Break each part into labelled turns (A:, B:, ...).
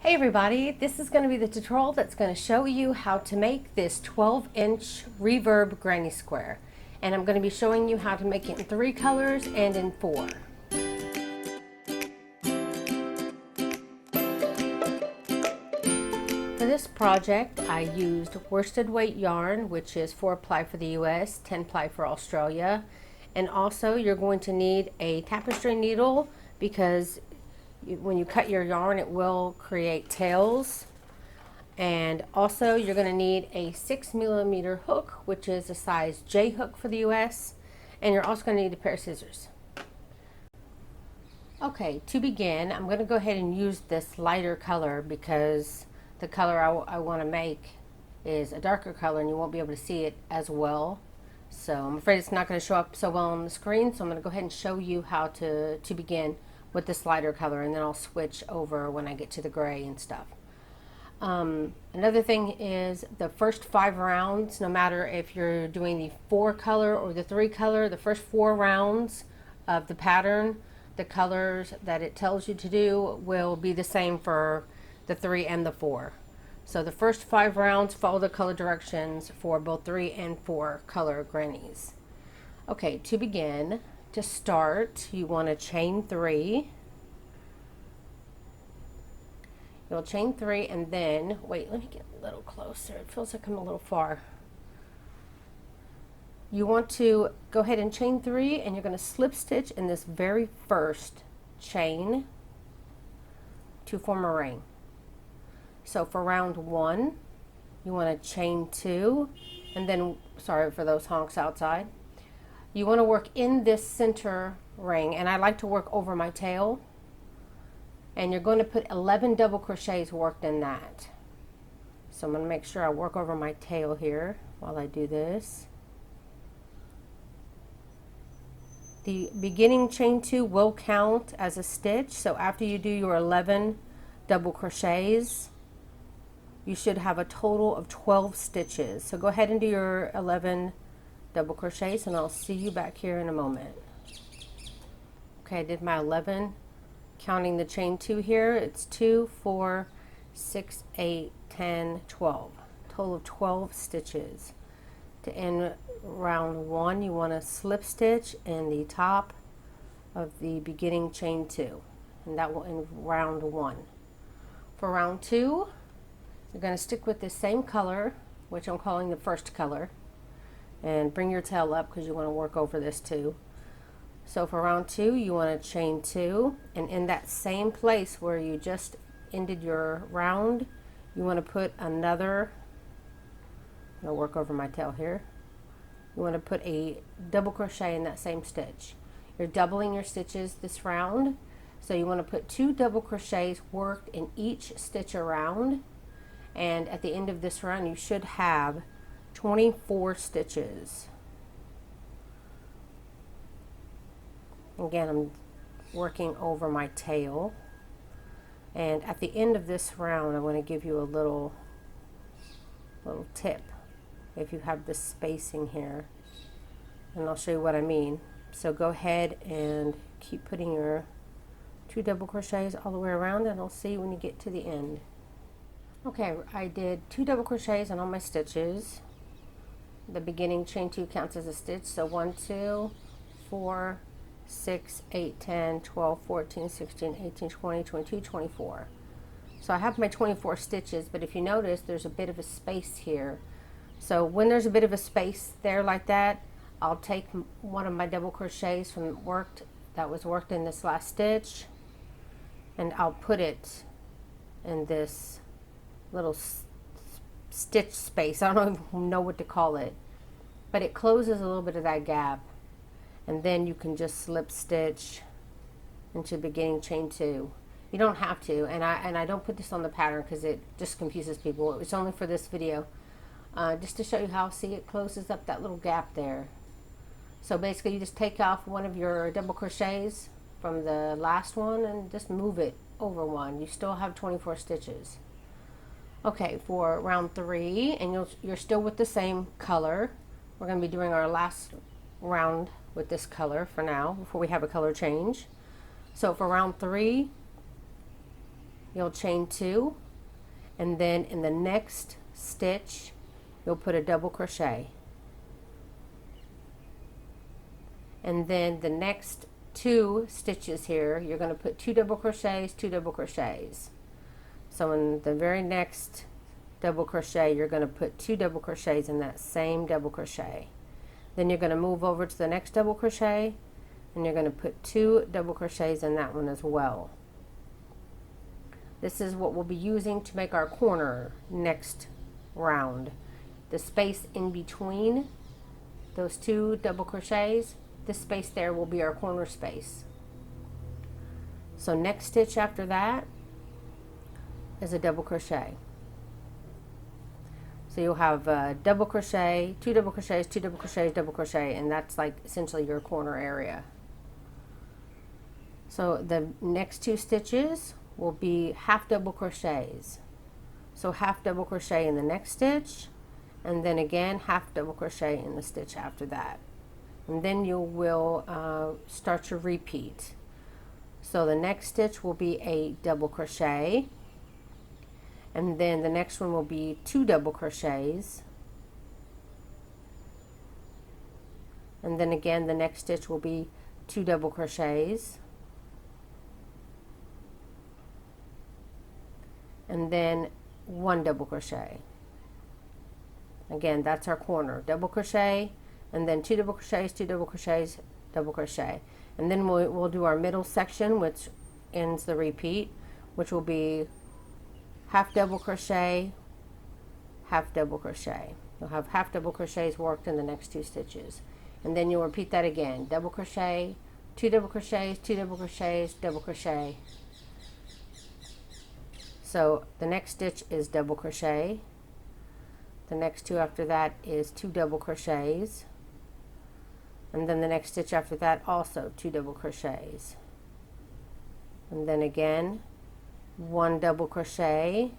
A: Hey everybody, this is going to be the tutorial that's going to show you how to make this 12-inch Reverb Granny Square. And I'm going to be showing you how to make it in 3 colors and in 4. For this project, I used worsted weight yarn, which is 4 ply for the US, 10 ply for Australia. And also you're going to need a tapestry needle because when you cut your yarn, it will create tails. And also you're going to need a 6mm hook, which is a size J hook for the US. And you're also going to need a pair of scissors. Okay, to begin, I'm going to go ahead and use this lighter color because the color I want to make is a darker color and you won't be able to see it as well. So I'm afraid it's not going to show up so well on the screen. So I'm going to go ahead and show you how to begin with this lighter color, and then I'll switch over when I get to the gray and stuff. Another thing is the first 5 rounds, no matter if you're doing the 4 color or the 3 color, the first 4 rounds of the pattern, the colors that it tells you to do will be the same for the 3 and the 4. So the first 5 rounds follow the color directions for both 3 and 4 color grannies. Okay, to begin, to start, you want to chain 3. You'll chain 3 and then, wait, let me get a little closer. It feels like I'm a little far. You want to go ahead and chain 3 and you're going to slip stitch in this very first chain to form a ring. So for round 1, you want to chain 2 and then, sorry for those honks outside. You want to work in this center ring, and I like to work over my tail, and you're going to put 11 double crochets worked in that. So I'm going to make sure I work over my tail here while I do this. The beginning chain 2 will count as a stitch, so after you do your 11 double crochets, you should have a total of 12 stitches. So go ahead and do your 11 double crochets and I'll see you back here in a moment. Okay, I did my 11, counting the chain 2 here. It's 2, 4, 6, 8, 10, 12. Total of 12 stitches. To end round 1, you want to slip stitch in the top of the beginning chain 2, and that will end round 1. For round 2, you're going to stick with the same color, which I'm calling the first color. And bring your tail up because you want to work over this too. So for round 2, you want to chain 2, and in that same place where you just ended your round, you want to put another, I'm going to work over my tail here, you want to put a double crochet in that same stitch. You're doubling your stitches this round, so you want to put 2 double crochets worked in each stitch around, and at the end of this round you should have 24 stitches. Again, I'm working over my tail, and at the end of this round I want to give you a little tip if you have this spacing here, and I'll show you what I mean. So go ahead and keep putting your 2 double crochets all the way around, and I'll see you when you get to the end. Okay, I did 2 double crochets on all my stitches. The beginning chain 2 counts as a stitch, so 1, 2, 4, 6, 8, 10, 12, 14, 16, 18, 20, 22, 24. So I have my 24 stitches, but if you notice, there's a bit of a space here. So when there's a bit of a space there like that, I'll take one of my double crochets that was worked in this last stitch, and I'll put it in this little stitch space. I don't even know what to call it, but it closes a little bit of that gap, and then you can just slip stitch into beginning chain 2. You don't have to, and I don't put this on the pattern because it just confuses people. It's only for this video, just to show you how, see, it closes up that little gap there. So basically you just take off one of your double crochets from the last one and just move it over one. You still have 24 stitches. Okay, for round 3, and you're still with the same color. We're going to be doing our last round with this color for now before we have a color change. So for round 3, you'll chain 2, and then in the next stitch you'll put a double crochet, and then the next 2 stitches here you're going to put 2 double crochets, 2 double crochets. So in the very next double crochet you're going to put 2 double crochets in that same double crochet. Then you're going to move over to the next double crochet and you're going to put 2 double crochets in that one as well. This is what we'll be using to make our corner next round. The space in between those 2 double crochets, this space there will be our corner space. So next stitch after that is a double crochet. So you'll have a double crochet, 2 double crochets, 2 double crochets, double crochet, and that's like essentially your corner area. So the next 2 stitches will be half double crochets. So half double crochet in the next stitch, and then again half double crochet in the stitch after that. And then you will start your repeat. So the next stitch will be a double crochet, and then the next one will be 2 double crochets, and then again the next stitch will be 2 double crochets, and then 1 double crochet. Again, that's our corner. Double crochet, and then 2 double crochets, 2 double crochets, double crochet. And then we'll do our middle section, which ends the repeat, which will be half double crochet, half double crochet. You'll have half double crochets worked in the next 2 stitches. And then you'll repeat that again. Double crochet, 2 double crochets, 2 double crochets, double crochet. So the next stitch is double crochet. The next 2 after that is 2 double crochets. And then the next stitch after that also 2 double crochets. And then again 1 double crochet,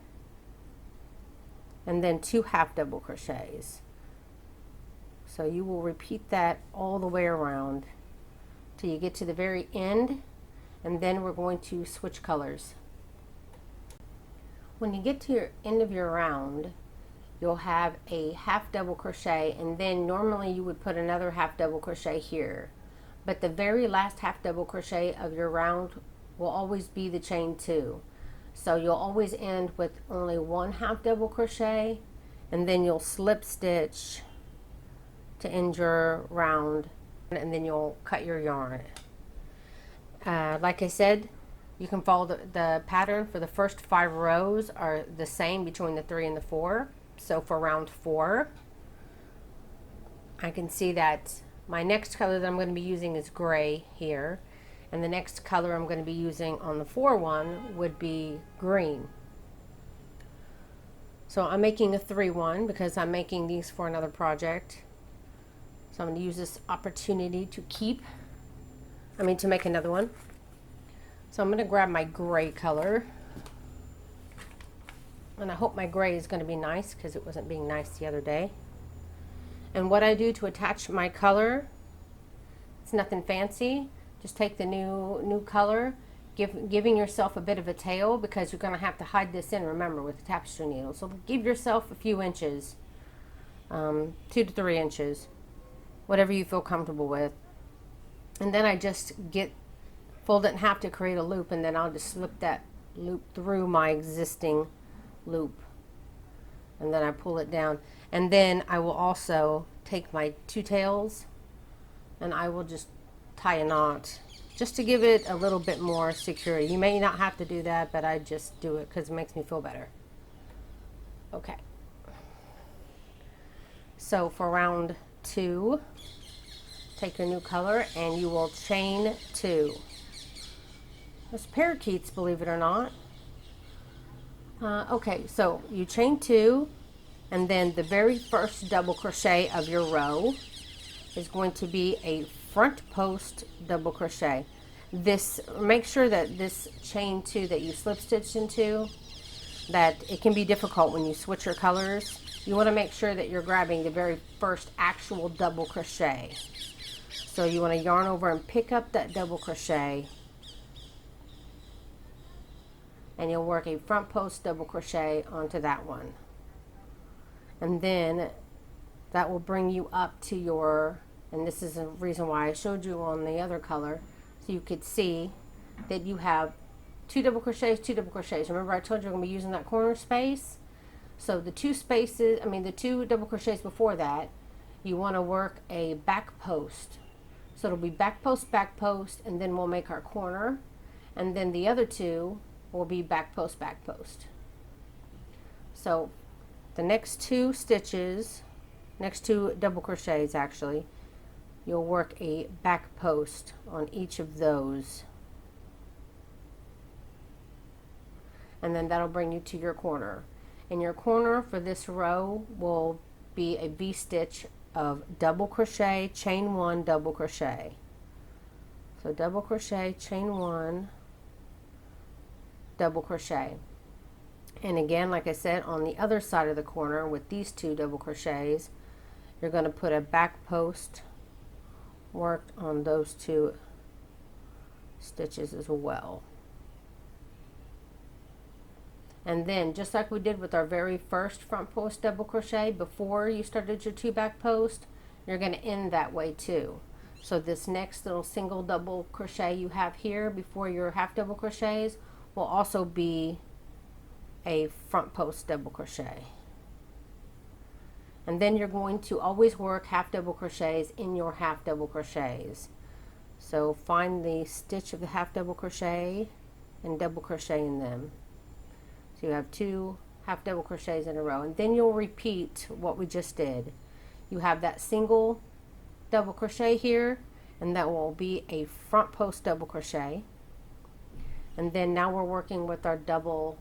A: and then 2 half double crochets. So you will repeat that all the way around till you get to the very end, and then we're going to switch colors. When you get to your end of your round, you'll have a half double crochet, and then normally you would put another half double crochet here, but the very last half double crochet of your round will always be the chain 2. So you'll always end with only 1 half double crochet, and then you'll slip stitch to end your round, and then you'll cut your yarn. Like I said, you can follow the pattern for the first 5 rows are the same between the 3 and the 4. So for round 4, I can see that my next color that I'm going to be using is gray here, and the next color I'm going to be using on the 4 one would be green. So I'm making a 3-1 because I'm making these for another project. So I'm going to use this opportunity to make another one. So I'm going to grab my gray color, and I hope my gray is going to be nice because it wasn't being nice the other day. And what I do to attach my color, it's nothing fancy. Just take the new color, giving yourself a bit of a tail, because you're going to have to hide this in, remember, with the tapestry needle. So give yourself a few inches, 2 to 3 inches, whatever you feel comfortable with. And then I just fold it in half to create a loop, and then I'll just slip that loop through my existing loop, and then I pull it down. And then I will also take my 2 tails and I will just tie a knot just to give it a little bit more security. You may not have to do that, but I just do it because it makes me feel better. Okay, so for round 2, take your new color and you will chain 2. There's parakeets, believe it or not. Okay, so you chain 2, and then the very first double crochet of your row is going to be a front post double crochet. Make sure that this chain 2 that you slip stitched into, that it can be difficult when you switch your colors. You want to make sure that you're grabbing the very first actual double crochet. So you want to yarn over and pick up that double crochet, and you'll work a front post double crochet onto that one, and then that will bring you up to your, and this is a reason why I showed you on the other color, so you could see that you have 2 double crochets, 2 double crochets. Remember I told you I'm going to be using that corner space? So the 2 spaces, the 2 double crochets before that, you want to work a back post. So it'll be back post, and then we'll make our corner, and then the other 2 will be back post, back post. So the next 2 stitches, next 2 double crochets actually, you'll work a back post on each of those, and then that'll bring you to your corner. And your corner for this row will be a V-stitch of double crochet, chain 1, double crochet. So double crochet, chain 1, double crochet. And again, like I said, on the other side of the corner with these 2 double crochets, you're going to put a back post worked on those 2 stitches as well. And then just like we did with our very first front post double crochet before you started your 2 back post, you're going to end that way too. So this next little single double crochet you have here before your half double crochets will also be a front post double crochet. And then you're going to always work half double crochets in your half double crochets. So find the stitch of the half double crochet and double crochet in them. So you have 2 half double crochets in a row, and then you'll repeat what we just did. You have that single double crochet here, and that will be a front post double crochet. And then now we're working with our double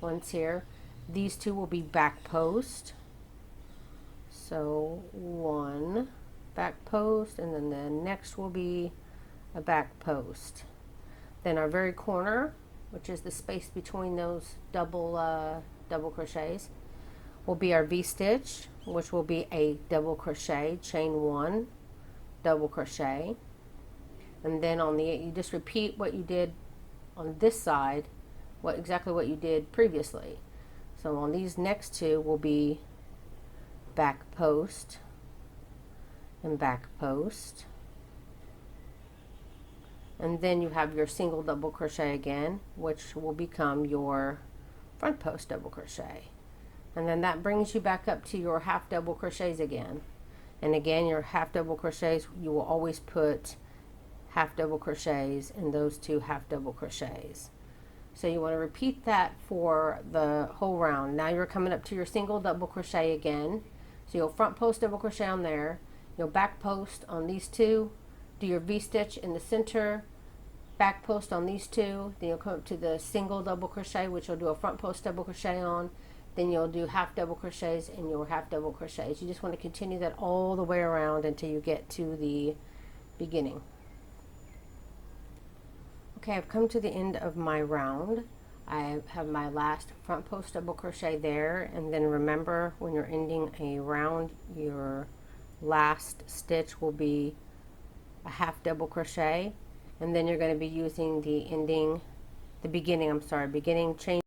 A: ones here. These 2 will be back post. So 1 back post, and then the next will be a back post. Then our very corner, which is the space between those double crochets, will be our V-stitch, which will be a double crochet, chain 1, double crochet. And then on the, you just repeat what you did on this side, exactly what you did previously. So on these next 2 will be back post and back post. And then you have your single double crochet again, which will become your front post double crochet. And then that brings you back up to your half double crochets again. And again, your half double crochets, you will always put half double crochets in those 2 half double crochets. So you want to repeat that for the whole round. Now you're coming up to your single double crochet again. So you'll front post double crochet on there, you'll back post on these 2, do your V-stitch in the center, back post on these 2, then you'll come up to the single double crochet, which you'll do a front post double crochet on, then you'll do half double crochets in your half double crochets. You just want to continue that all the way around until you get to the beginning. Okay, I've come to the end of my round. I have my last front post double crochet there, and then remember, when you're ending a round, your last stitch will be a half double crochet, and then you're going to be using the beginning chain.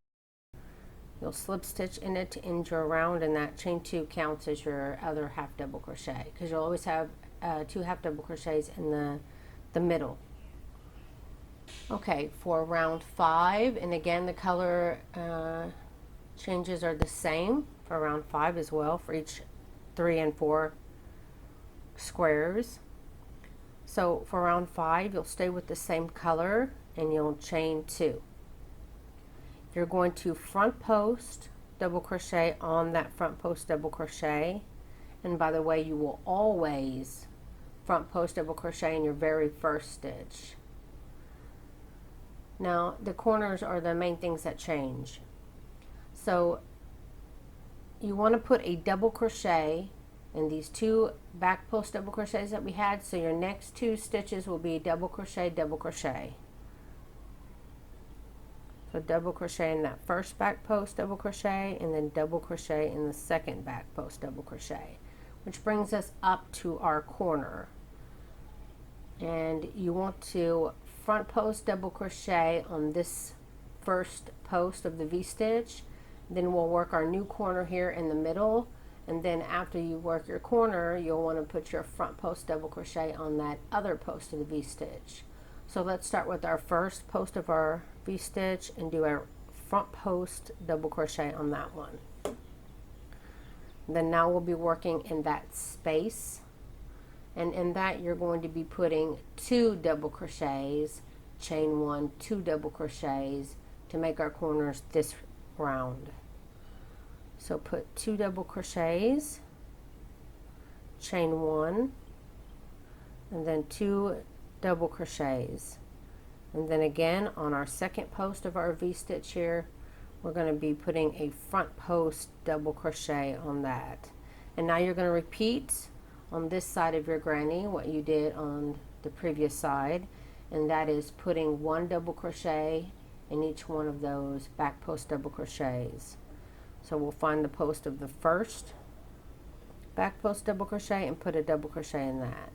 A: You'll slip stitch in it to end your round, and that chain 2 counts as your other half double crochet, because you'll always have 2 half double crochets in the middle. Okay, for round 5, and again the color changes are the same for round 5 as well, for each 3 and 4 squares. So for round 5, you'll stay with the same color and you'll chain 2. You're going to front post double crochet on that front post double crochet, and by the way, you will always front post double crochet in your very first stitch. Now the corners are the main things that change. So you want to put a double crochet in these 2 back post double crochets that we had, so your next 2 stitches will be double crochet, double crochet. So double crochet in that first back post double crochet, and then double crochet in the second back post double crochet, which brings us up to our corner. And you want to front post double crochet on this first post of the V-stitch. Then we'll work our new corner here in the middle, and then after you work your corner, you'll want to put your front post double crochet on that other post of the V-stitch. So let's start with our first post of our V-stitch and do our front post double crochet on that one. Then now we'll be working in that space, and in that you're going to be putting 2 double crochets, chain 1, 2 double crochets to make our corners this round. So put 2 double crochets, chain 1, and then 2 double crochets, and then again on our second post of our V-stitch here, we're going to be putting a front post double crochet on that. And now you're going to repeat on this side of your granny what you did on the previous side, and that is putting 1 double crochet in each one of those back post double crochets. So we'll find the post of the first back post double crochet and put a double crochet in that.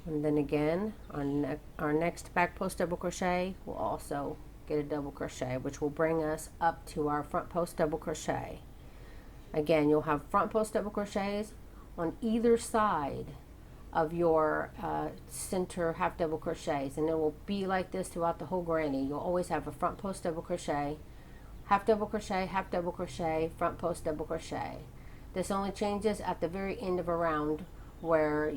A: And then again, our next back post double crochet will also get a double crochet, which will bring us up to our front post double crochet. Again, you'll have front post double crochets on either side of your center half double crochets, and it will be like this throughout the whole granny. You'll always have a front post double crochet, half double crochet, front post double crochet. This only changes at the very end of a round, where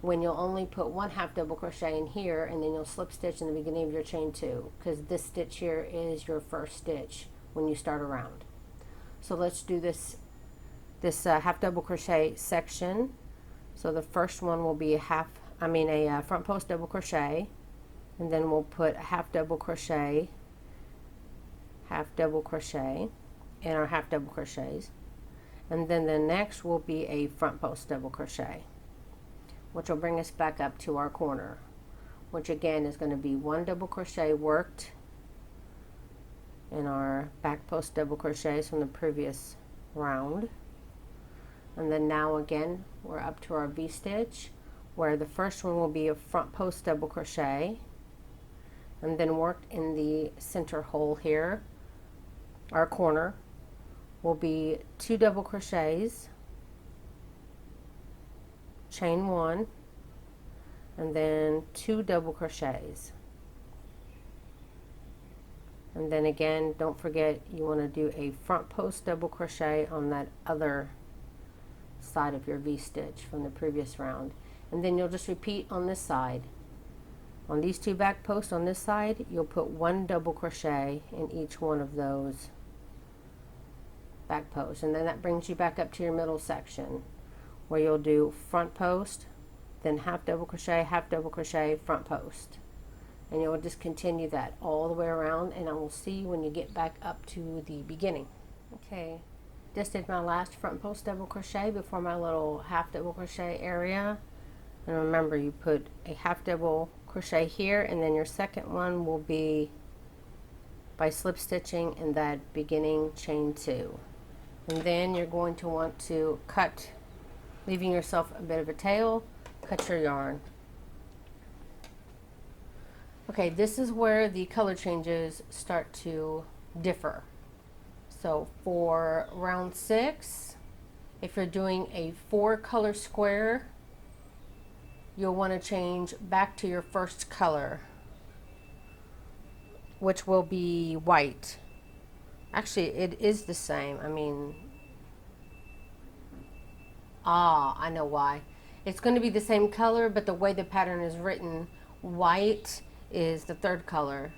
A: when you'll only put 1 half double crochet in here, and then you'll slip stitch in the beginning of your chain 2, because this stitch here is your first stitch when you start a round. So let's do this half double crochet section. So the first one will be a front post double crochet, and then we'll put a half double crochet in our half double crochets, and then the next will be a front post double crochet, which will bring us back up to our corner, which again is going to be 1 double crochet worked in our back post double crochets from the previous round. And then now again we're up to our V-stitch, where the first one will be a front post double crochet, and then worked in the center hole here, our corner, will be 2 double crochets, chain 1, and then 2 double crochets. And then again, don't forget, you want to do a front post double crochet on that other side of your V-stitch from the previous round, and then you'll just repeat on this side. On these 2 back posts on this side, you'll put 1 double crochet in each one of those back posts, and then that brings you back up to your middle section, where you'll do front post, then half double crochet, front post, and you'll just continue that all the way around, and I will see you when you get back up to the beginning. Okay, just did my last front post double crochet before my little half double crochet area, and remember, you put a half double crochet here, and then your second one will be by slip stitching in that beginning chain 2, and then you're going to want to cut, leaving yourself a bit of a tail, cut your yarn. Okay, this is where the color changes start to differ. So for round 6, if you're doing a 4 color square, you'll want to change back to your first color, which will be white. Actually, it is the same. I know why. It's going to be the same color, but the way the pattern is written, white is the 3rd color,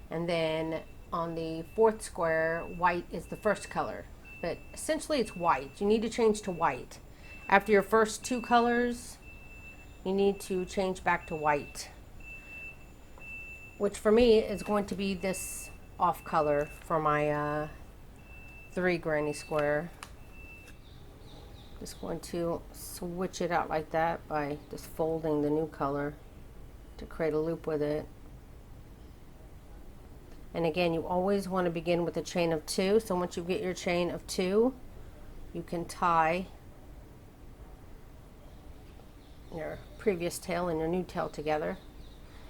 A: and then on the 4th square, white is the 1st color, but essentially it's white. You need to change to white. After your first 2 colors, you need to change back to white, which for me is going to be this off color for my 3 granny square. Just going to switch it out like that by just folding the new color to create a loop with it. And again, you always want to begin with a chain of 2. So once you get your chain of 2, you can tie your previous tail and your new tail together.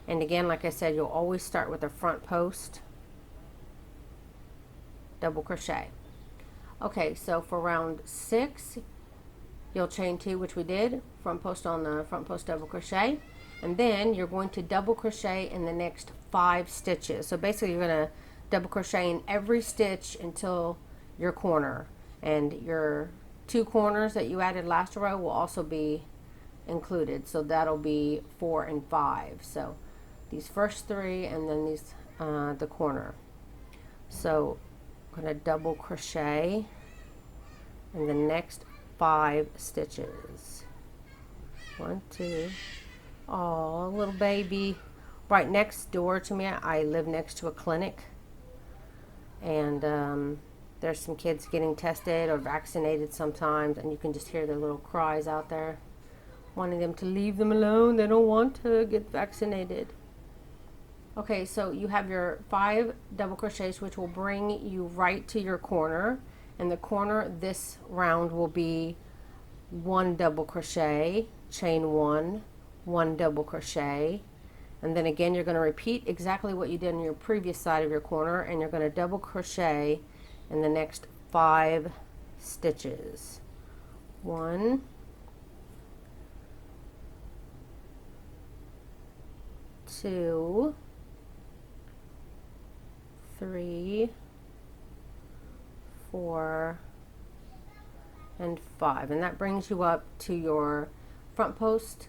A: And again, like I said, you'll always start with a front post double crochet. Okay, so for round 6, you'll chain 2, which we did, front post on the front post double crochet, and then you're going to double crochet in the next 5 stitches. So basically you're going to double crochet in every stitch until your corner, and your 2 corners that you added last row will also be included, so that'll be 4 and 5. So these first 3 and then these the corner. So I'm going to double crochet in the next 5 stitches. 1, 2. Oh, little baby. Right next door to me, I live next to a clinic, and there's some kids getting tested or vaccinated sometimes, and you can just hear their little cries out there, wanting them to leave them alone. They don't want to get vaccinated. Okay, so you have your 5 double crochets, which will bring you right to your corner. And the corner this round will be 1 double crochet, chain 1, 1 double crochet, and then again you're going to repeat exactly what you did on your previous side of your corner, and you're going to double crochet in the next 5 stitches. 1, 2, 3, 4, and 5, and that brings you up to your front post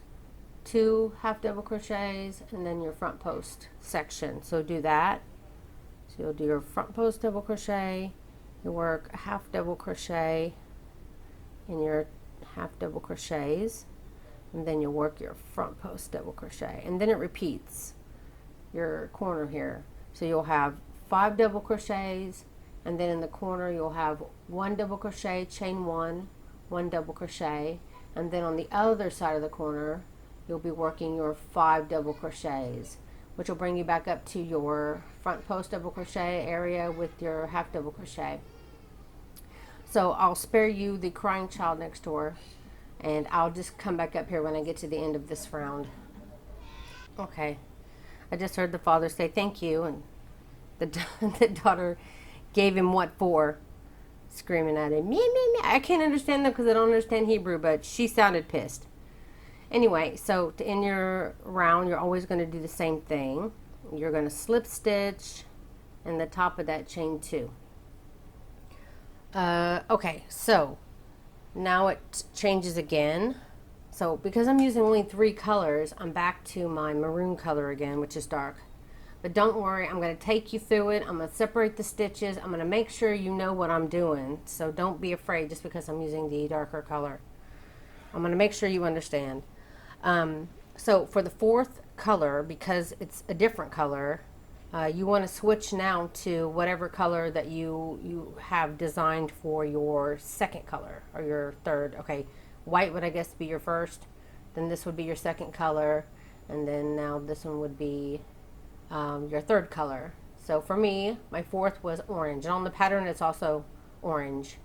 A: 2 half double crochets and then your front post section. So do that. So you'll do your front post double crochet, you work a half double crochet in your half double crochets, and then you'll work your front post double crochet, and then it repeats your corner here. So you'll have 5 double crochets, and then in the corner you'll have 1 double crochet, chain 1, 1 double crochet, and then on the other side of the corner you'll be working your 5 double crochets, which will bring you back up to your front post double crochet area with your half double crochet. So I'll spare you the crying child next door, and I'll just come back up here when I get to the end of this round. Okay, I just heard the father say thank you, and the daughter gave him what for, screaming at him, me, me, me. I can't understand them because I don't understand Hebrew, but she sounded pissed. Anyway, so to end your round, you're always going to do the same thing. You're going to slip stitch in the top of that chain 2. Okay, so now it changes again. So because I'm using only 3 colors, I'm back to my maroon color again, which is dark. But don't worry, I'm going to take you through it. I'm going to separate the stitches. I'm going to make sure you know what I'm doing. So don't be afraid just because I'm using the darker color. I'm going to make sure you understand. So for the 4th color, because it's a different color, you want to switch now to whatever color that you have designed for your 2nd color or your 3rd. Okay, white would I guess be your 1st, then this would be your 2nd color, and then now this one would be your 3rd color. So for me, my 4th was orange, and on the pattern it's also orange,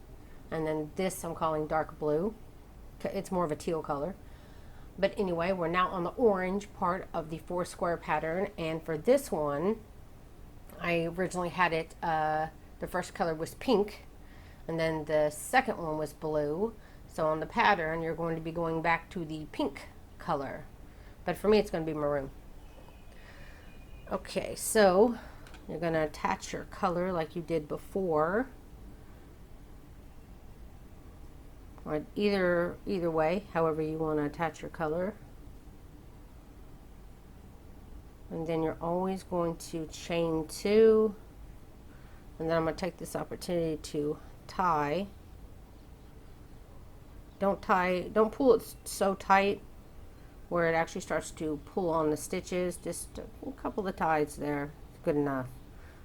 A: and then this I'm calling dark blue. It's more of a teal color. But anyway, we're now on the orange part of the 4 square pattern, and for this one I originally had it, the first color was pink, and then the second one was blue. So on the pattern you're going to be going back to the pink color, but for me it's going to be maroon. Okay, so you're going to attach your color like you did before, or either way, however you want to attach your color. And then you're always going to chain 2, and then I'm going to take this opportunity to tie. Don't pull it so tight where it actually starts to pull on the stitches. Just a couple of ties there, good enough.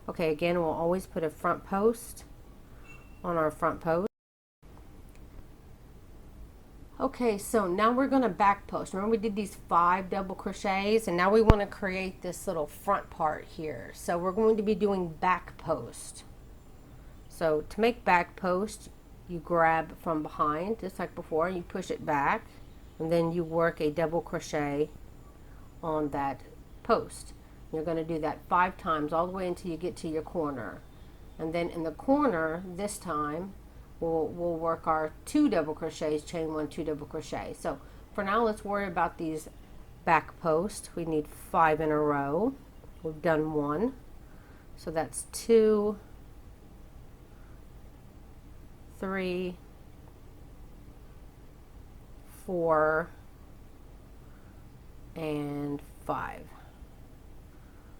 A: Okay, again, we'll always put a front post on our front post. Okay, so now we're going to back post. Remember we did these 5 double crochets, and now we want to create this little front part here. So we're going to be doing back post. So to make back post, you grab from behind just like before, you push it back, and then you work a double crochet on that post. You're going to do that 5 times all the way until you get to your corner. And then in the corner this time we'll work our 2 double crochets, chain 1, 2 double crochet. So for now let's worry about these back posts. We need 5 in a row. We've done 1, so that's 2, 3, 4, and 5.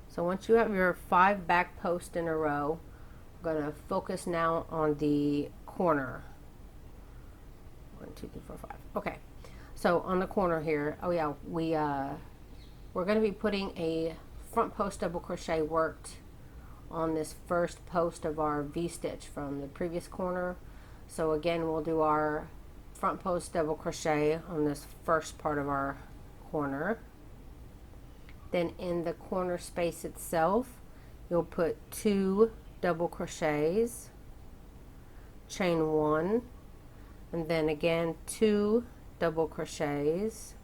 A: So once you have your 5 back posts in a row, I'm going to focus now on the corner. 1, 2, 3, 4, 5. Okay, so on the corner here, oh yeah, we're going to be putting a front post double crochet worked on this first post of our V-stitch from the previous corner. So again, we'll do our front post double crochet on this first part of our corner. Then in the corner space itself, you'll put 2 double crochets, chain 1, and then again 2 double crochets,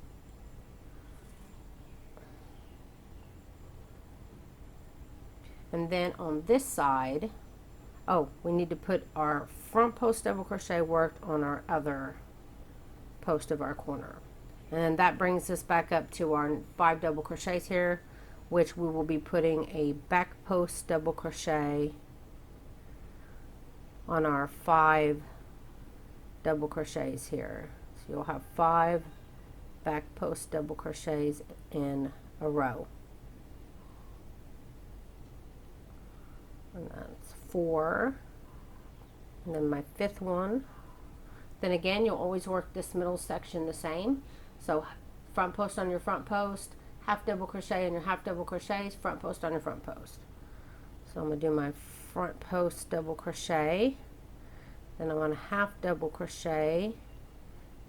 A: and then on this side, oh, we need to put our front post double crochet worked on our other post of our corner. And that brings us back up to our 5 double crochets here, which we will be putting a back post double crochet on our 5 double crochets here. So you'll have 5 back post double crochets in a row. And that's 4. And then my 5th one. Then again, you'll always work this middle section the same. So front post on your front post, half double crochet on your half double crochets, front post on your front post. So I'm going to do my front post double crochet, then I'm going to half double crochet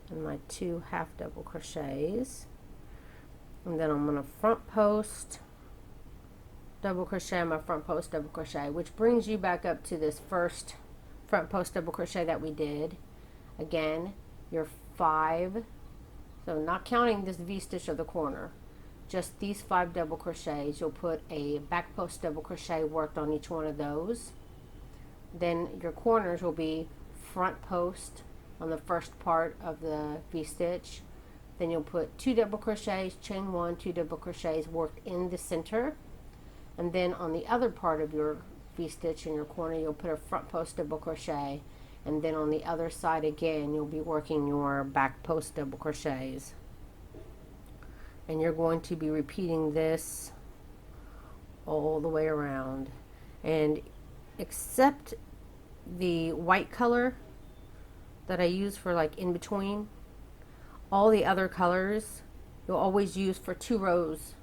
A: and my 2 half double crochets, and then I'm going to front post double crochet on my front post double crochet, which brings you back up to this first front post double crochet that we did. Again, your 5, so not counting this V-stitch of the corner, just these 5 double crochets. You'll put a back post double crochet worked on each one of those. Then your corners will be front post on the first part of the V-stitch. Then you'll put 2 double crochets, chain 1, 2 double crochets worked in the center. And then on the other part of your V-stitch in your corner, you'll put a front post double crochet. And then on the other side again, you'll be working your back post double crochets. And you're going to be repeating this all the way around. And except the white color that I use for like in between, all the other colors you'll always use for 2 rows.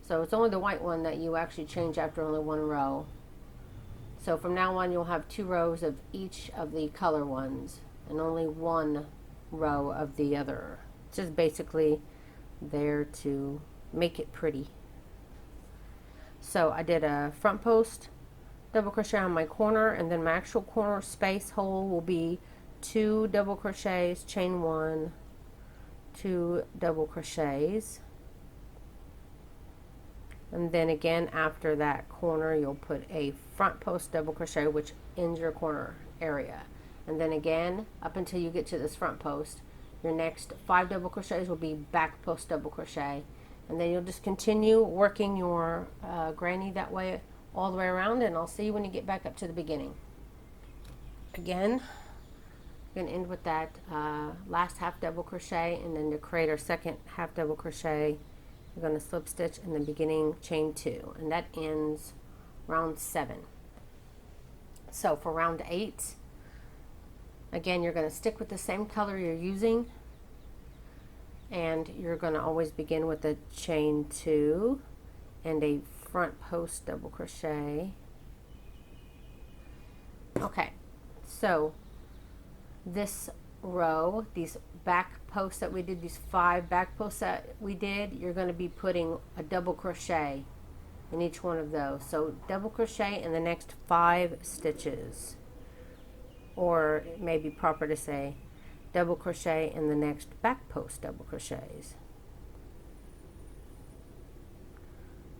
A: So it's only the white one that you actually change after only 1 row. So from now on, you'll have 2 rows of each of the color ones and only 1 row of the other. It's just basically there to make it pretty. So I did a front post double crochet on my corner, and then my actual corner space hole will be 2 double crochets, chain 1, 2 double crochets. And then again, after that corner, you'll put a front post double crochet, which ends your corner area. And then again, up until you get to this front post, your next 5 double crochets will be back post double crochet. And then you'll just continue working your granny that way, all the way around, and I'll see you when you get back up to the beginning. Again, we're going to end with that last half double crochet, and then to create our second half double crochet, you're going to slip stitch in the beginning, chain 2, and that ends round 7. So for round 8, again, you're going to stick with the same color you're using, and you're going to always begin with a chain 2 and a front post double crochet. Okay, so this row, these back posts that we did, these 5 back posts that we did, you're going to be putting a double crochet in each one of those. So double crochet in the next 5 stitches, or it may be proper to say double crochet in the next back post double crochets.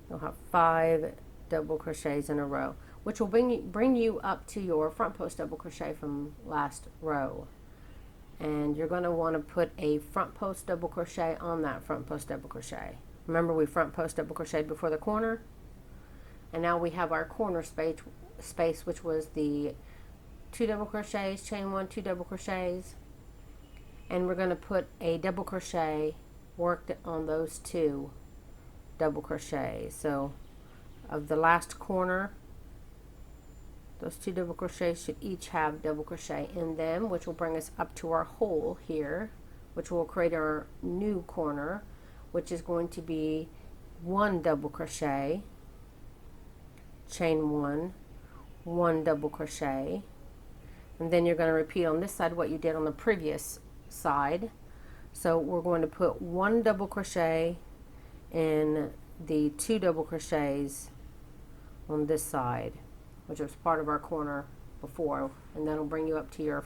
A: You'll have 5 double crochets in a row. which will bring you up to your front post double crochet from last row. And you're going to want to put a front post double crochet on that front post double crochet. Remember, we front post double crocheted before the corner, and now we have our corner space, which was the 2 double crochets, chain 1, 2 double crochets, and we're going to put a double crochet worked on those 2 double crochets. So of the last corner, those 2 double crochets should each have double crochet in them, which will bring us up to our hole here, which will create our new corner, which is going to be 1 double crochet, chain 1, 1 double crochet, and then you're going to repeat on this side what you did on the previous side. So we're going to put 1 double crochet in the 2 double crochets on this side, which was part of our corner before, and that'll bring you up to your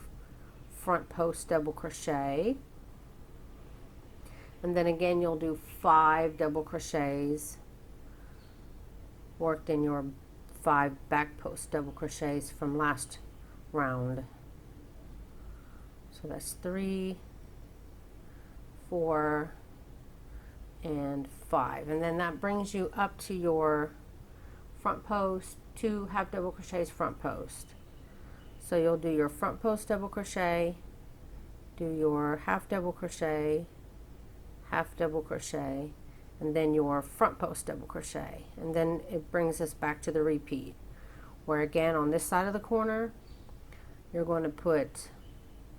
A: front post double crochet. And then again you'll do 5 double crochets worked in your 5 back post double crochets from last round. So that's 3, 4, and 5, and then that brings you up to your front post, 2 half double crochets front post. So you'll do your front post double crochet, do your half double crochet, half double crochet, and then your front post double crochet, and then it brings us back to the repeat, where again on this side of the corner you're going to put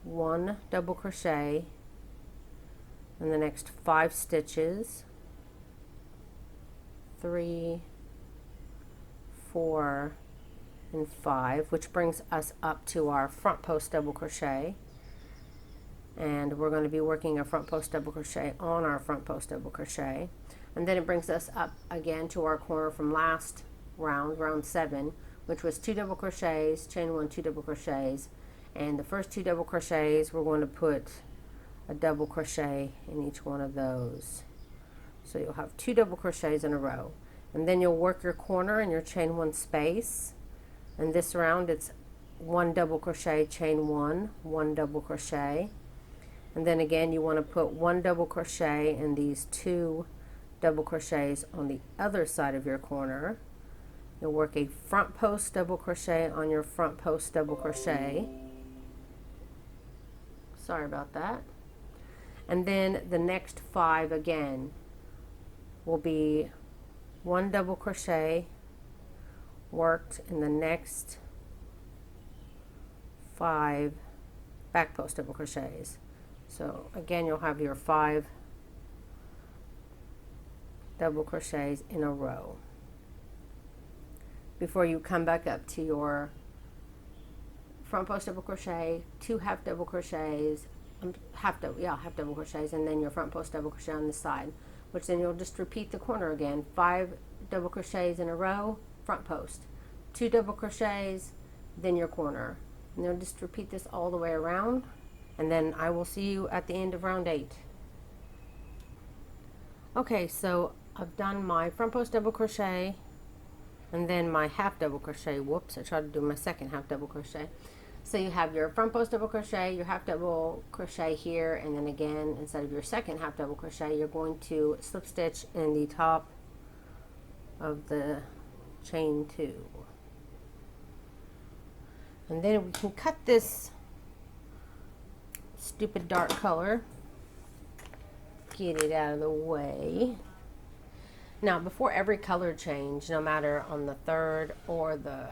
A: 1 double crochet in the next 5 stitches, 3, 4, and 5, which brings us up to our front post double crochet, and we're going to be working a front post double crochet on our front post double crochet, and then it brings us up again to our corner from last round, round 7, which was 2 double crochets, chain 1, 2 double crochets, and the first 2 double crochets we're going to put a double crochet in each one of those. So you'll have 2 double crochets in a row, and then you'll work your corner in your chain 1 space, and this round it's 1 double crochet, chain 1, 1 double crochet, and then again you want to put 1 double crochet in these 2 double crochets on the other side of your corner. You'll work a front post double crochet on your front post double crochet. Sorry about that. And then the next 5 again will be 1 double crochet worked in the next 5 back post double crochets. So again you'll have your 5 double crochets in a row before you come back up to your front post double crochet, 2 half double crochets, half double crochets, and then your front post double crochet on the side, which then you'll just repeat the corner again, 5 double crochets in a row, front post, 2 double crochets, then your corner, and you'll just repeat this all the way around, and then I will see you at the end of round 8. Okay, so I've done my front post double crochet and then my half double crochet. Whoops, I tried to do my second half double crochet. So you have your front post double crochet, your half double crochet here, and then again, instead of your second half double crochet, you're going to slip stitch in the top of the chain 2. And then we can cut this stupid dark color, get it out of the way. Now, before every color change, no matter on the third or the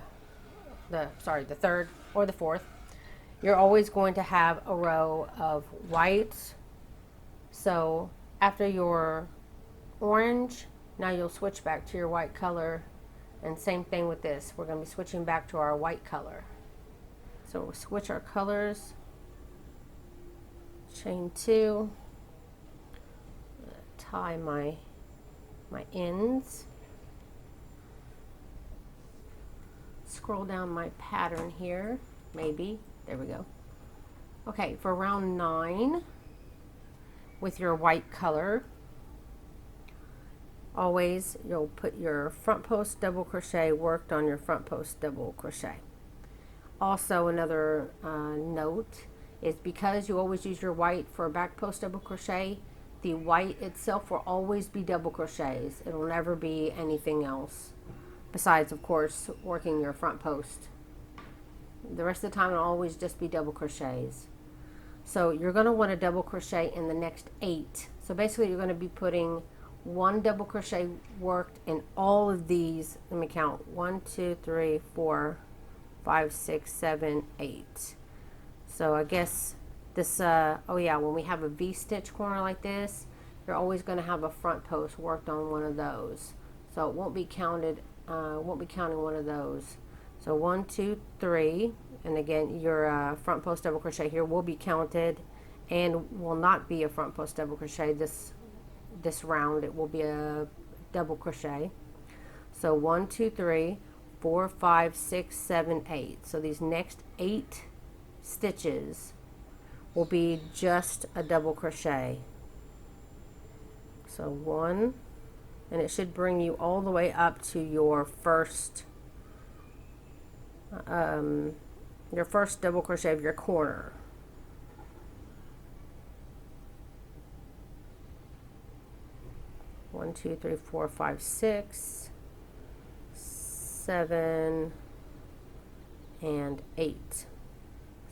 A: third or the fourth, you're always going to have a row of white. So after your orange, now you'll switch back to your white color, and same thing with this. We're going to be switching back to our white color. So we'll switch our colors. Chain 2, tie my ends, scroll down my pattern here, maybe, there we go. Okay, for round 9, with your white color, always you'll put your front post double crochet worked on your front post double crochet. Also, another note is because you always use your white for a back post double crochet, the white itself will always be double crochets. It will never be anything else besides, of course, working your front post. The rest of the time it'll always just be double crochets. So you're going to want to double crochet in the next 8. So basically you're going to be putting 1 double crochet worked in all of these. Let me count. 1, 2, 3, 4, 5, 6, 7, 8. So I guess this, oh yeah, when we have a V-stitch corner like this, you're always going to have a front post worked on one of those. So it won't be counted, won't be counting one of those. So 1, 2, 3, and again your front post double crochet here will be counted and will not be a front post double crochet this round. It will be a double crochet. So 1, 2, 3, 4, 5, 6, 7, 8. So these next 8 stitches will be just a double crochet. So 1, and it should bring you all the way up to your first double crochet of your corner. One, 2, 3, 4, 5, 6, 7, and 8.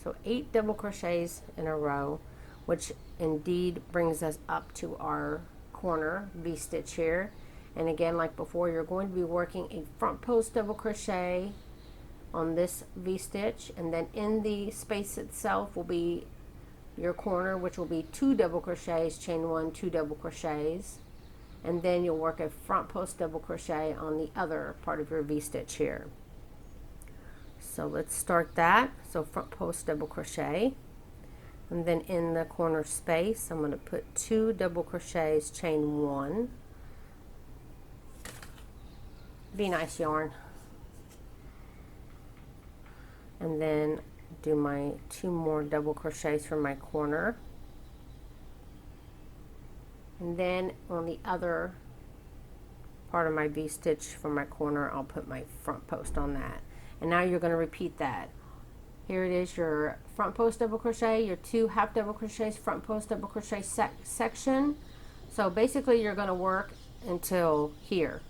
A: So 8 double crochets in a row, which indeed brings us up to our corner V-stitch here. And again, like before, you're going to be working a front post double crochet on this V-stitch, and then in the space itself will be your corner, which will be 2 double crochets, chain 1, 2 double crochets, and then you'll work a front post double crochet on the other part of your V-stitch here. So let's start that. So front post double crochet, and then in the corner space I'm going to put 2 double crochets, chain 1. Be nice yarn. And then do my 2 more double crochets from my corner, and then on the other part of my V-stitch from my corner I'll put my front post on that. And now you're going to repeat that. Here it is, your front post double crochet, your 2 half double crochets, front post double crochet section. So basically you're going to work until here,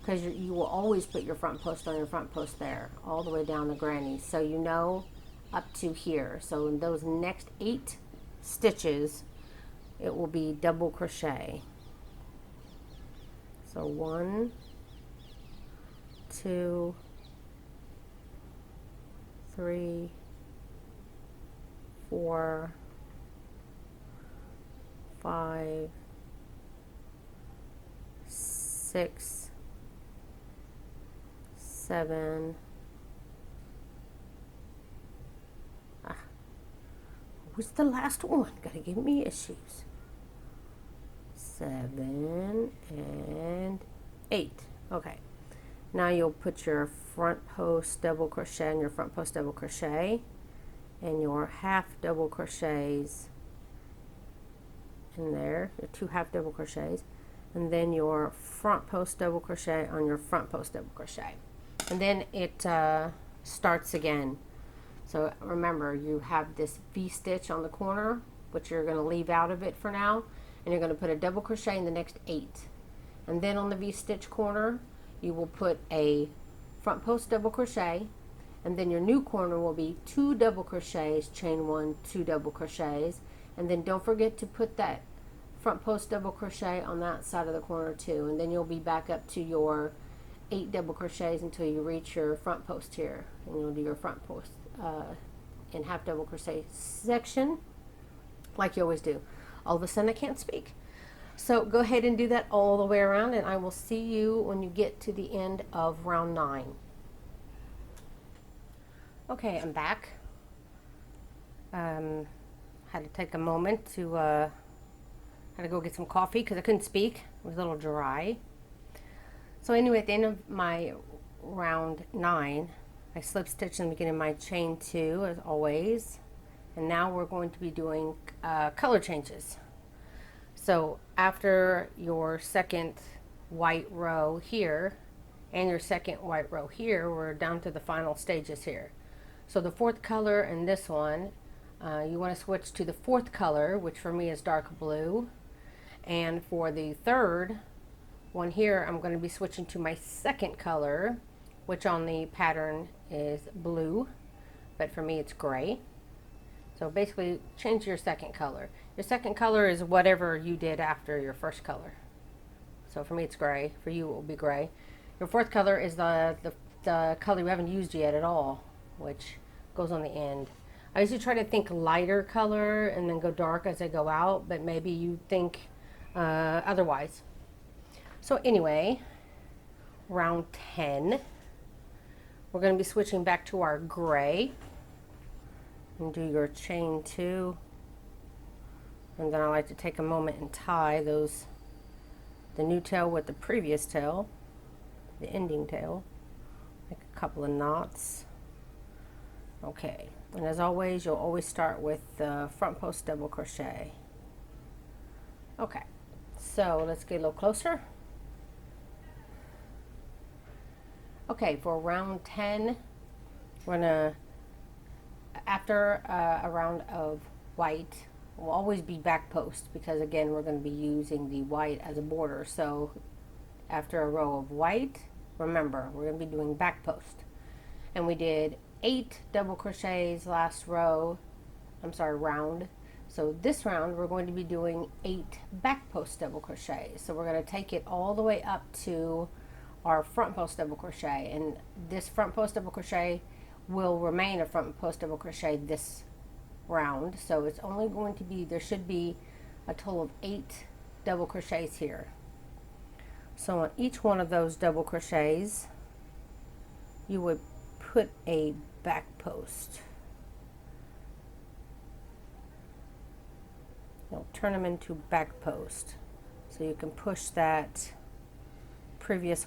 A: because you will always put your front post on your front post there, all the way down the granny. So you know up to here. So in those next 8 stitches, it will be double crochet. So 1, 2, 3, 4, 5, 6, 7. Who's the last one? Gotta give me issues. 7 and 8. Okay. Now you'll put your front post double crochet and your front post double crochet and your half double crochets in there, your 2 half double crochets, and then your front post double crochet on your front post double crochet. And then it starts again. So remember, you have this V-stitch on the corner, which you're going to leave out of it for now, and you're going to put a double crochet in the next 8. And then on the V-stitch corner, you will put a front post double crochet, and then your new corner will be 2 double crochets, chain 1, 2 double crochets, and then don't forget to put that front post double crochet on that side of the corner too, and then you'll be back up to your 8 double crochets until you reach your front post here, and you'll do your front post in half double crochet section like you always do. All of a sudden I can't speak. So go ahead and do that all the way around, and I will see you when you get to the end of round 9. Okay, I'm back. Had to take a moment to had to go get some coffee because I couldn't speak. It was a little dry. So anyway, at the end of my round 9, I slip stitched in the beginning of my chain 2 as always, and now we're going to be doing color changes. So after your second white row here and your second white row here. We're down to the final stages here. So the fourth color in this one, you want to switch to the fourth color, which for me is dark blue. And for the third one here, I'm going to be switching to my second color, which on the pattern is blue, but for me it's gray. So basically change your second color. Your second color is whatever you did after your first color. So for me it's gray, for you it will be gray. Your fourth color is the color you haven't used yet at all, which goes on the end. I usually try to think lighter color and then go dark as I go out, but maybe you think otherwise. So anyway, round 10, we're going to be switching back to our gray. And do your chain 2. And then I like to take a moment and tie the new tail with the previous tail, the ending tail. Make a couple of knots. Okay, and as always, you'll always start with the front post double crochet. Okay, so let's get a little closer. Okay, for round 10, we're gonna, after a round of white, will always be back post, because again we're going to be using the white as a border. So after a row of white, remember we're going to be doing back post, and we did 8 double crochets last round. So this round we're going to be doing 8 back post double crochets. So we're going to take it all the way up to our front post double crochet, and this front post double crochet will remain a front post double crochet this round. So it's only going to be, there should be a total of 8 double crochets here. So on each one of those double crochets you would put a back post. You'll turn them into back post, so you can push that previous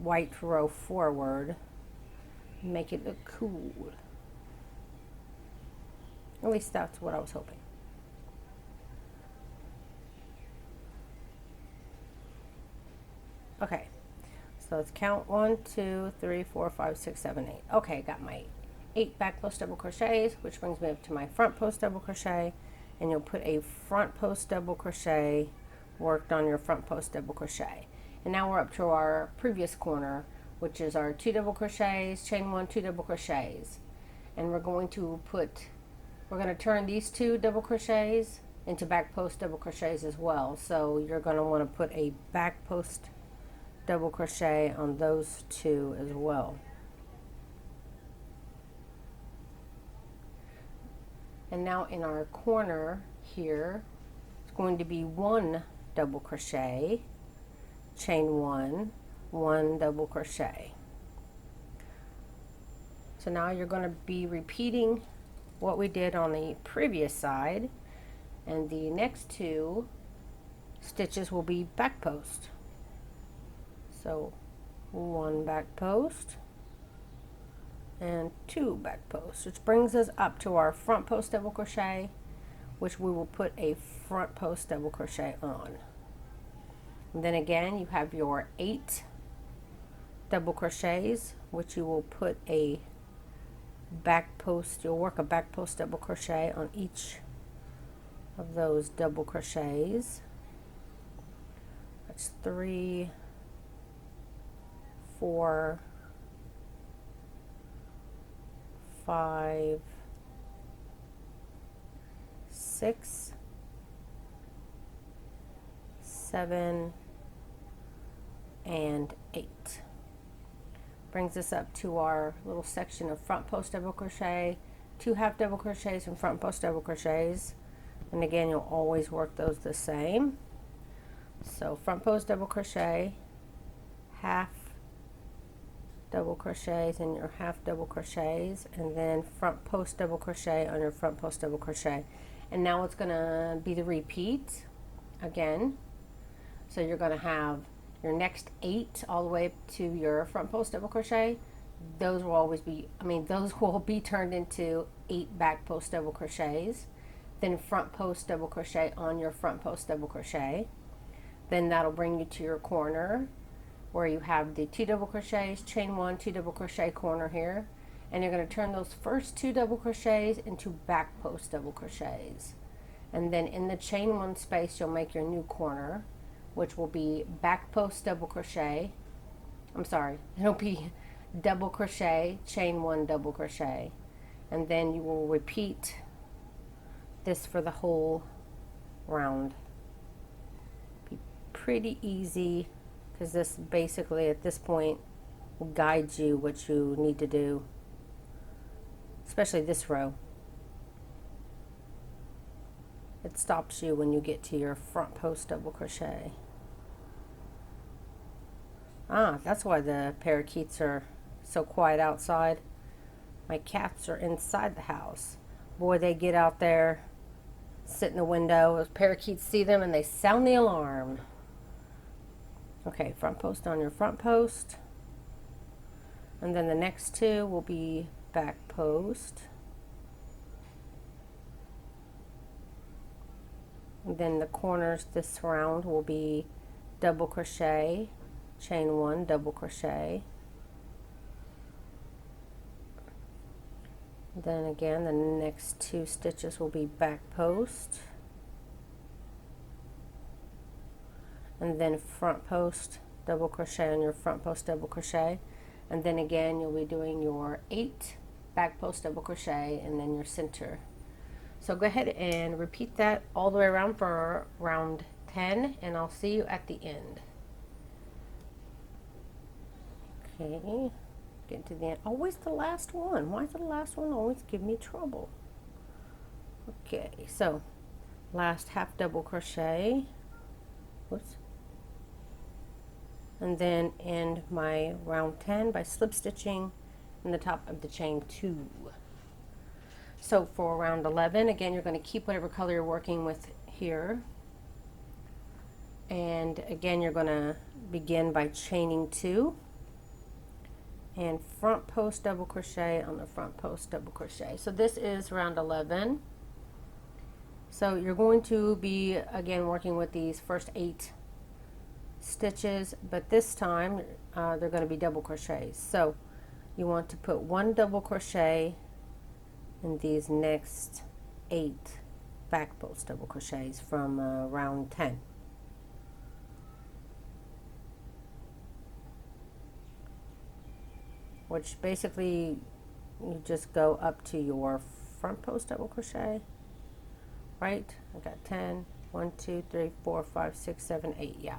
A: white row forward, make it look cool. At least that's what I was hoping. Okay, so let's count 1, 2, 3, 4, 5, 6, 7, 8. Okay, got my 8 back post double crochets, which brings me up to my front post double crochet, and you'll put a front post double crochet worked on your front post double crochet. And now we're up to our previous corner, which is our 2 double crochets, chain 1, 2 double crochets. And we're going to turn these 2 double crochets into back post double crochets as well. So you're going to want to put a back post double crochet on those 2 as well. And now in our corner here, it's going to be 1 double crochet, chain 1, 1 double crochet. So now you're going to be repeating what we did on the previous side, and the next 2 stitches will be back post. So 1 back post and 2 back posts, which brings us up to our front post double crochet, which we will put a front post double crochet on. And then again you have your 8 double crochets, which you will put a back post, you'll work a back post double crochet on each of those double crochets. That's 3, 4, 5, 6, 7, and 8. Brings us up to our little section of front post double crochet, 2 half double crochets and front post double crochets. And again, you'll always work those the same. So front post double crochet, half double crochets and your half double crochets, and then front post double crochet on your front post double crochet. And now it's going to be the repeat again. So you're going to have your next 8 all the way up to your front post double crochet. Those will always be, those will be turned into 8 back post double crochets. Then front post double crochet on your front post double crochet. Then that'll bring you to your corner where you have the 2 double crochets, chain 1, 2 double crochet corner here, and you're going to turn those first 2 double crochets into back post double crochets. And then in the chain 1 space you'll make your new corner, which will be back post double crochet. I'm sorry, it'll be double crochet, chain 1 double crochet, and then you will repeat this for the whole round. Be pretty easy, because this basically at this point will guide you what you need to do, especially this row. It stops you when you get to your front post double crochet. Ah, that's why the parakeets are so quiet outside. My cats are inside the house. Boy, they get out there, sit in the window, those parakeets see them and they sound the alarm. Okay, front post on your front post. And then the next 2 will be back post. And then the corners this round will be double crochet, chain 1 double crochet. Then again, the next 2 stitches will be back post, and then front post double crochet on your front post double crochet, and then again you'll be doing your 8 back post double crochet and then your center. So go ahead and repeat that all the way around for round 10, and I'll see you at the end. Okay, get to the end. Always the last one. Why does the last one always give me trouble? Okay, so last half double crochet. Whoops. And then end my round 10 by slip stitching in the top of the chain 2. So for round 11, again, you're going to keep whatever color you're working with here. And again, you're going to begin by chaining 2 and front post double crochet on the front post double crochet. So this is round 11. So you're going to be again working with these first 8 stitches, but this time they're going to be double crochets. So you want to put 1 double crochet in these next 8 back post double crochets from round 10. Which basically you just go up to your front post double crochet, right? I got 10, 1, 2, 3, 4, 5, 6, 7, 8, yeah.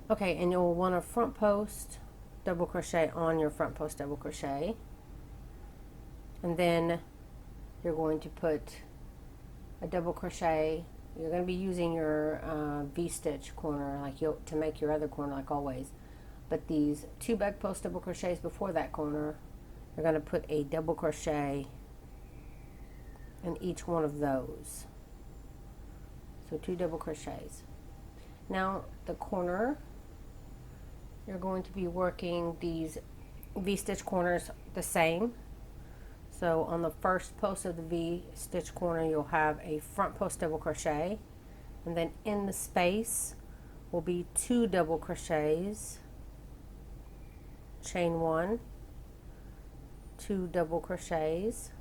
A: Okay, and you'll want a front post double crochet on your front post double crochet, and then you're going to put a double crochet. You're going to be using your V-stitch corner like to make your other corner like always. But these 2 back post double crochets before that corner, you're going to put a double crochet in each one of those. So 2 double crochets. Now the corner, you're going to be working these V-stitch corners the same. So on the first post of the V-stitch corner, you'll have a front post double crochet, and then in the space will be 2 double crochets, chain 1, 2 double crochets,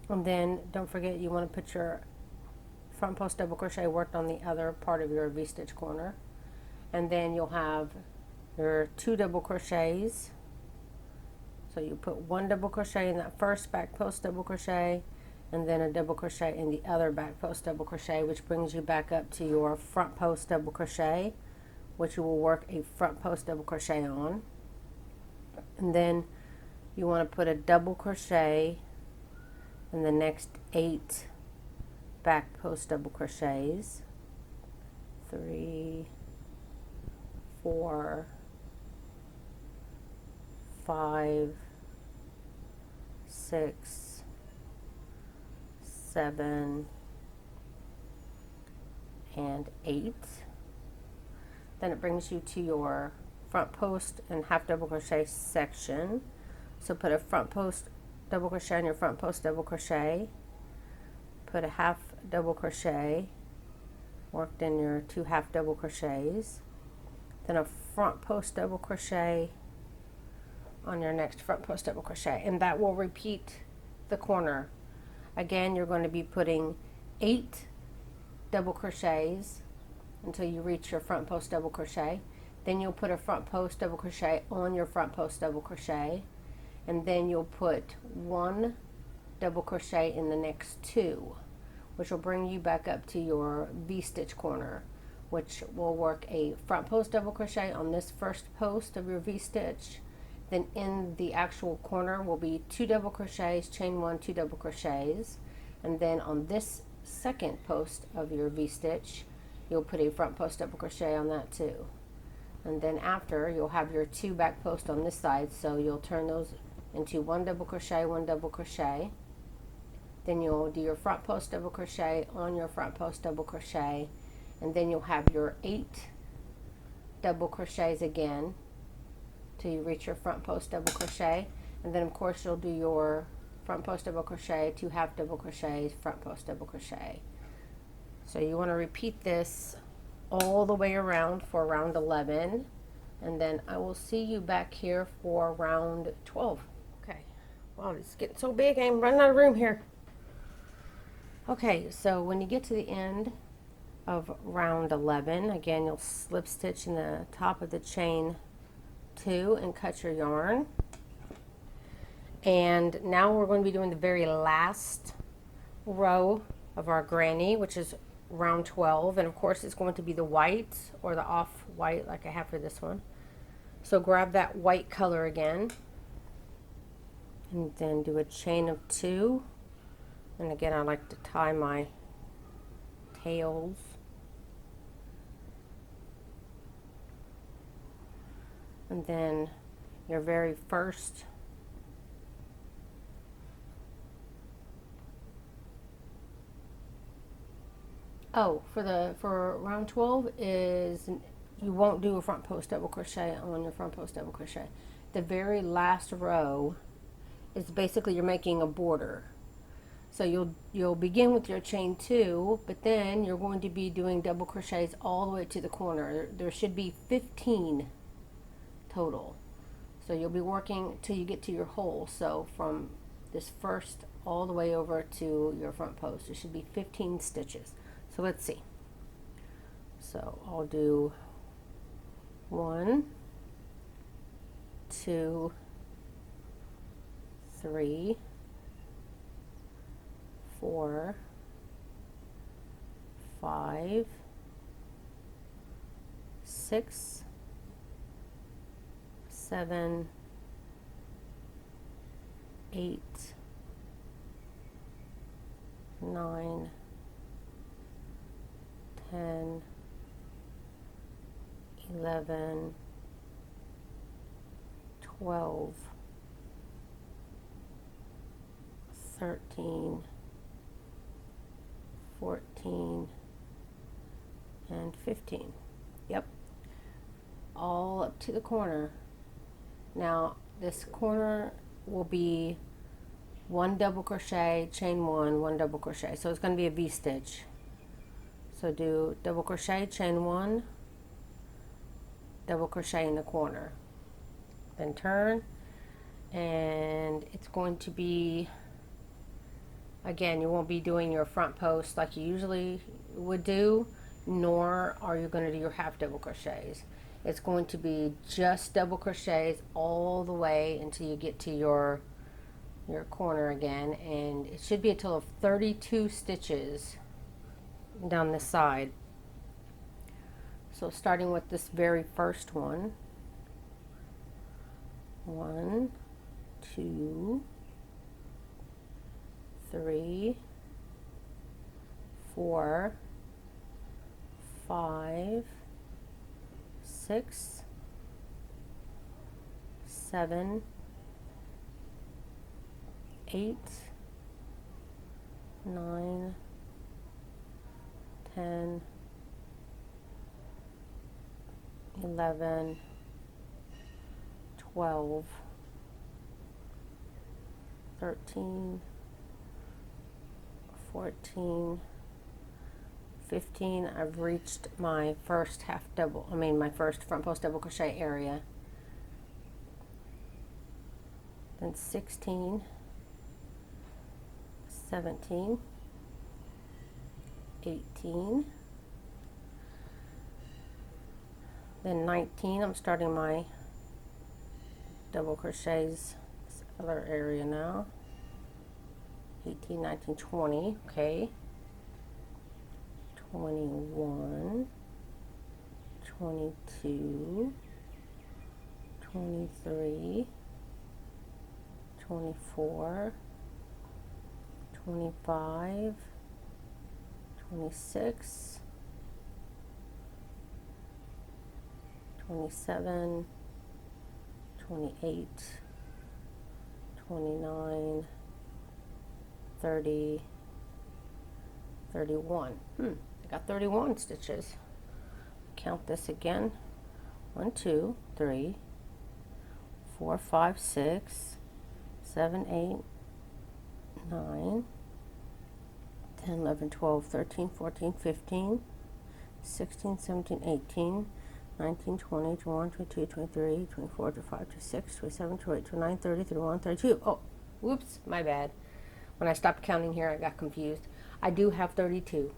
A: and then don't forget you want to put your front post double crochet worked on the other part of your V-stitch corner, and then you'll have your 2 double crochets. So you put 1 double crochet in that first back post double crochet, and then a double crochet in the other back post double crochet, which brings you back up to your front post double crochet, which you will work a front post double crochet on. And then you want to put a double crochet in the next 8 back post double crochets. 3, 4, 5, 6, 7, and 8. Then it brings you to your front post and half double crochet section. So put a front post double crochet on your front post double crochet, put a half double crochet worked in your 2 half double crochets, then a front post double crochet on your next front post double crochet, and that will repeat the corner. Again, you're going to be putting 8 double crochets until you reach your front post double crochet. Then you'll put a front post double crochet on your front post double crochet, and then you'll put 1 double crochet in the next 2, which will bring you back up to your V-stitch corner, which will work a front post double crochet on this first post of your V-stitch. Then in the actual corner will be 2 double crochets, chain 1, 2 double crochets, and then on this second post of your V-stitch you'll put a front post double crochet on that too. And then after, you'll have your 2 back posts on this side, so you'll turn those into 1 double crochet, 1 double crochet. Then you'll do your front post double crochet on your front post double crochet, and then you'll have your 8 double crochets again till you reach your front post double crochet. And then of course you'll do your front post double crochet, 2 half double crochets, front post double crochet. So you want to repeat this all the way around for round 11, and then I will see you back here for round 12. Okay, wow, it's getting so big I'm running out of room here. Okay, so when you get to the end of round 11, again you'll slip stitch in the top of the chain 2 and cut your yarn. And now we're going to be doing the very last row of our granny, which is round 12, and of course it's going to be the white or the off-white like I have for this one. So grab that white color again and then do a chain of 2, and again I like to tie my tails. And then your very first for round 12 is you won't do a front post double crochet on your front post double crochet. The very last row is basically you're making a border. So you'll begin with your chain 2, but then you're going to be doing double crochets all the way to the corner. There should be 15 total. So you'll be working till you get to your hole. So from this first all the way over to your front post, there should be 15 stitches. So let's see. So I'll do 1, 2, 3, 4, 5, 6, 7, 8, 9, 10, 11, 12, 13, 14, and 15. Yep, all up to the corner. Now this corner will be 1 double crochet, chain 1, 1 double crochet. So it's going to be a V-stitch. So do double crochet, chain 1, double crochet in the corner, then turn, and it's going to be, again, you won't be doing your front post like you usually would do, nor are you going to do your half double crochets. It's going to be just double crochets all the way until you get to your corner again, and it should be a total of 32 stitches down this side. So starting with this very first one, 1, 2, 3, 4, 5, 6, 7, 8, 9, 10, 11, 12, 13, 14, 15, I've reached my first my first front post double crochet area. Then 16, 17, 18, then 19, I'm starting my double crochets this other area now. 18, 19, 20, okay. 21, 22, 23, 24, 25, 26, 27, 28, 29, 30, 31. I got 31 stitches. Count this again. 1, 2, 3, 4, 5, 6, 7, 8, 9, 10, 11, 12, 13, 14, 15, 16, 17, 18, 19, 20, 21, 22, 23, 24, 25, 26, 27, 28, 29, 30, 31, 32. Oh, whoops, my bad. When I stopped counting here, I got confused. I do have 32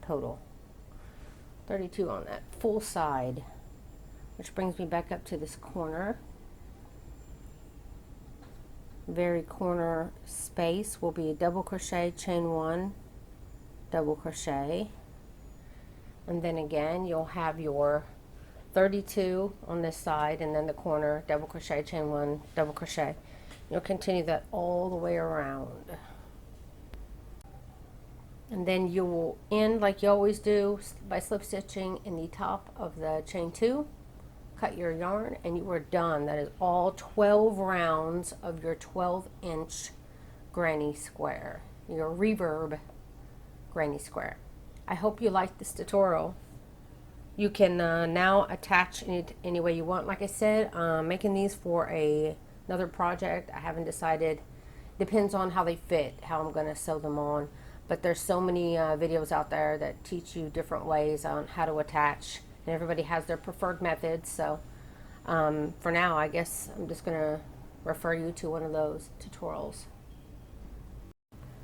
A: total. 32 on that full side, which brings me back up to this corner. Very corner space will be a double crochet, chain 1, double crochet, and then again you'll have your 32 on this side, and then the corner double crochet, chain 1, double crochet. You'll continue that all the way around. And then you will end like you always do by slip stitching in the top of the chain 2, cut your yarn, and you are done. That is all 12 rounds of your 12-inch granny square, your Reverb Granny Square. I hope you liked this tutorial. You can now attach it any way you want. Like I said, making these for another project. I haven't decided. Depends on how they fit, how I'm going to sew them on. But there's so many videos out there that teach you different ways on how to attach, and everybody has their preferred methods. So for now, I guess I'm just going to refer you to one of those tutorials.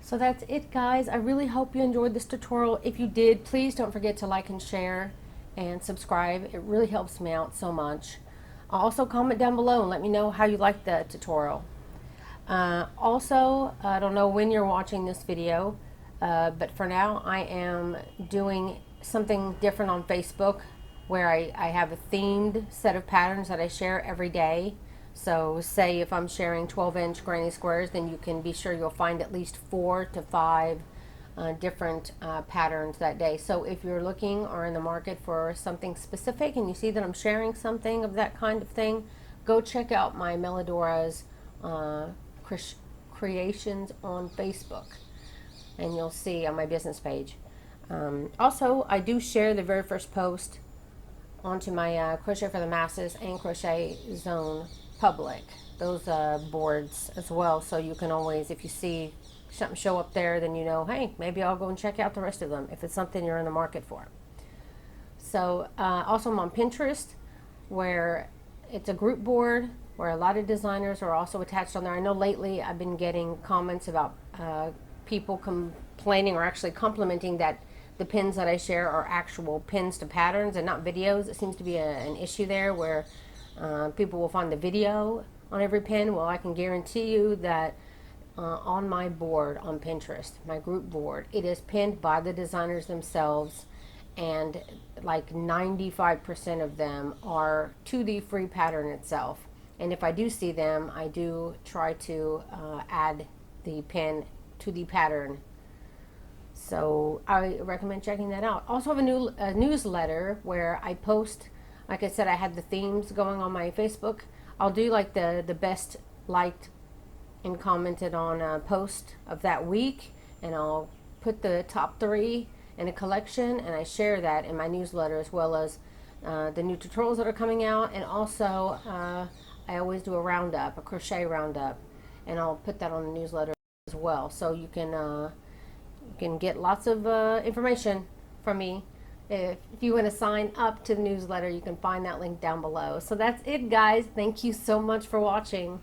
A: So that's it, guys. I really hope you enjoyed this tutorial. If you did, please don't forget to like and share and subscribe. It really helps me out so much. Also, comment down below and let me know how you liked the tutorial. Also, I don't know when you're watching this video, but for now I am doing something different on Facebook where I have a themed set of patterns that I share every day. So say if I'm sharing 12-inch granny squares, then you can be sure you'll find at least 4 to 5 different patterns that day. So if you're looking or in the market for something specific and you see that I'm sharing something of that kind of thing, go check out my Meladora's creations on Facebook, and you'll see on my business page. Also, I do share the very first post onto my Crochet for the Masses and Crochet Zone public, those boards as well. So you can always, if you see something show up there, then you know, hey, maybe I'll go and check out the rest of them if it's something you're in the market for. So also I'm on Pinterest, where it's a group board where a lot of designers are also attached on there. I know lately I've been getting comments about people complaining or actually complimenting that the pins that I share are actual pins to patterns and not videos. It seems to be an issue there where people will find the video on every pin. Well, I can guarantee you that on my board on Pinterest, my group board, it is pinned by the designers themselves, and like 95% of them are to the free pattern itself. And if I do see them, I do try to add the pin to the pattern. So I recommend checking that out. Also have a newsletter where I post, like I said, I had the themes going on my Facebook. I'll do like the best liked and commented on post of that week, and I'll put the top 3 in a collection, and I share that in my newsletter, as well as the new tutorials that are coming out. And also I always do a roundup, a crochet roundup, and I'll put that on the newsletter as well. So you can You can get lots of information from me. If you want to sign up to the newsletter, you can find that link down below. So that's it, guys. Thank you so much for watching.